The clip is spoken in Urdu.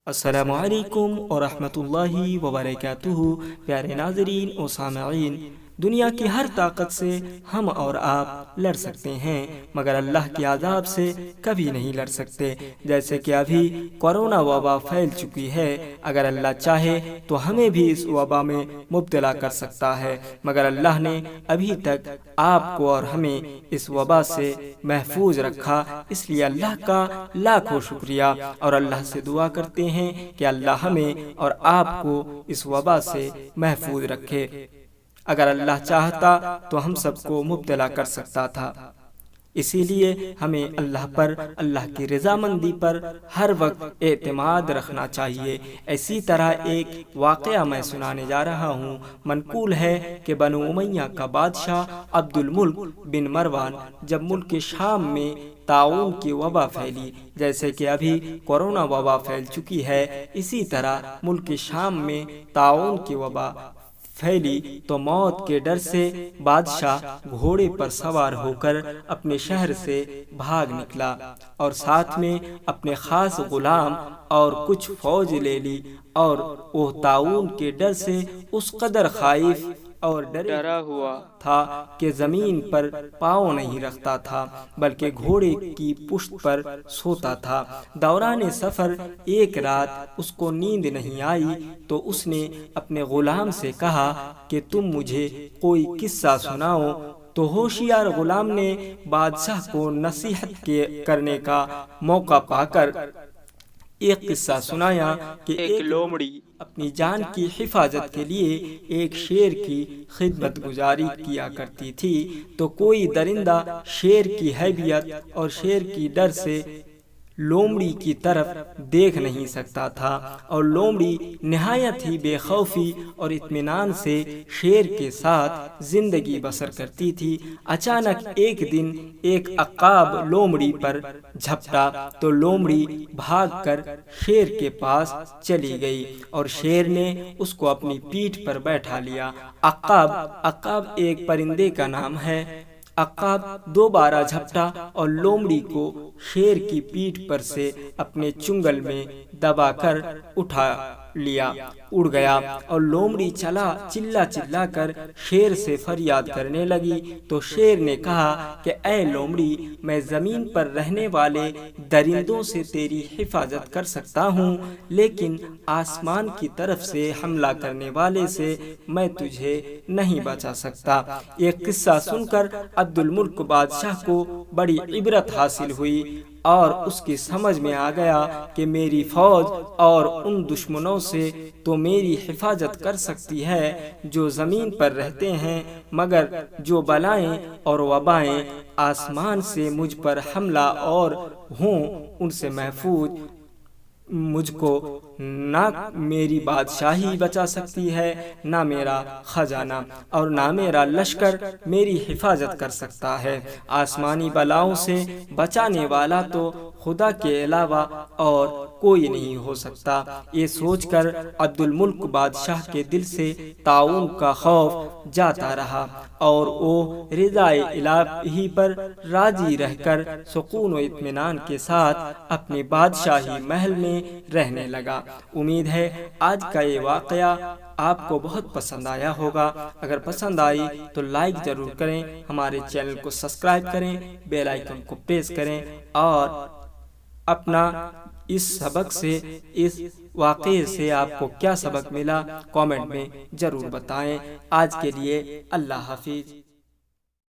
السلام علیکم ورحمۃ اللہ وبرکاتہ۔ پیارے ناظرین و سامعین، دنیا کی ہر طاقت سے ہم اور آپ لڑ سکتے ہیں، مگر اللہ کے عذاب سے کبھی نہیں لڑ سکتے۔ جیسے کہ ابھی کورونا وبا پھیل چکی ہے، اگر اللہ چاہے تو ہمیں بھی اس وبا میں مبتلا کر سکتا ہے، مگر اللہ نے ابھی تک آپ کو اور ہمیں اس وبا سے محفوظ رکھا، اس لیے اللہ کا لاکھوں شکریہ، اور اللہ سے دعا کرتے ہیں کہ اللہ ہمیں اور آپ کو اس وبا سے محفوظ رکھے۔ اگر اللہ چاہتا تو ہم سب کو مبتلا کر سکتا تھا، اسی لیے ہمیں اللہ پر، اللہ کی رضامندی پر ہر وقت اعتماد رکھنا چاہیے۔ اسی طرح ایک واقعہ میں سنانے جا رہا ہوں۔ منقول ہے کہ بنو امیہ کا بادشاہ عبد الملک بن مروان جب ملک شام میں طاعون کی وبا پھیلی، جیسے کہ ابھی کورونا وبا پھیل چکی ہے، اسی طرح ملک شام میں طاعون کی وبا پھیلی تو موت کے ڈر سے بادشاہ گھوڑے پر سوار ہو کر اپنے شہر سے بھاگ نکلا، اور ساتھ میں اپنے خاص غلام اور کچھ فوج لے لی، اور وہ طاعون کے ڈر سے اس قدر خائف اور ڈرا ہوا تھا کہ زمین پر پاؤں نہیں رکھتا تھا، بلکہ گھوڑے کی پشت پر سوتا تھا۔ دوران سفر ایک رات اس کو نیند نہیں آئی تو اس نے اپنے غلام سے کہا کہ تم مجھے کوئی قصہ سناؤ۔ تو ہوشیار غلام نے بادشاہ کو نصیحت کرنے کا موقع پا کر ایک قصہ سنایا کہ ایک لومڑی اپنی جان کی حفاظت کے لیے ایک شیر کی خدمت گزاری کیا کرتی تھی، تو کوئی درندہ شیر کی ہیبت اور شیر کی ڈر سے لومڑی کی طرف دیکھ نہیں سکتا تھا، اور لومڑی نہایت ہی بے خوفی اور اطمینان سے شیر کے ساتھ زندگی بسر کرتی تھی۔ اچانک ایک دن ایک عقاب لومڑی پر جھپٹا تو لومڑی بھاگ کر شیر کے پاس چلی گئی، اور شیر نے اس کو اپنی پیٹھ پر بیٹھا لیا۔ عقاب ایک پرندے کا نام ہے۔ عقاب دوبارہ جھپٹا اور لومڑی کو شیر کی پیٹھ پر سے اپنے چنگل میں دبا کر اٹھا لیا، اڑ گیا، اور لومڑی چلا چلا کر شیر سے فریاد کرنے لگی۔ تو شیر نے کہا کہ اے لومڑی، میں زمین پر رہنے والے درندوں سے تیری حفاظت کر سکتا ہوں، لیکن آسمان کی طرف سے حملہ کرنے والے سے میں تجھے نہیں بچا سکتا۔ یہ قصہ سن کر عبد الملک بادشاہ کو بڑی عبرت حاصل ہوئی، اور اس کی سمجھ میں آ گیا کہ میری فوج اور ان دشمنوں سے تو میری حفاظت کر سکتی ہے جو زمین پر رہتے ہیں، مگر جو بلائیں اور وبائیں آسمان سے مجھ پر حملہ اور ہوں، ان سے محفوظ مجھ کو نہ میری بادشاہی بچا سکتی ہے، نہ میرا خزانہ اور نہ میرا لشکر میری حفاظت کر سکتا ہے۔ آسمانی بلاؤں سے بچانے والا تو خدا کے علاوہ اور کوئی نہیں ہو سکتا۔ یہ سوچ کر عبد الملک بادشاہ کے دل سے طاعون کا خوف جاتا رہا، اور وہ رضائے الہی پر راضی رہ کر سکون و اطمینان کے ساتھ اپنے بادشاہی محل میں رہنے لگا۔ امید ہے آج کا یہ واقعہ آپ کو بہت پسند آیا ہوگا۔ اگر پسند آئی تو لائک ضرور کریں، ہمارے چینل کو سبسکرائب کریں، بیل آئیکن کو پریس کریں، اور اپنا اس سبق سے، اس واقعے سے آپ کو کیا سبق ملا کامنٹ میں ضرور بتائیں۔ آج کے لیے اللہ حافظ۔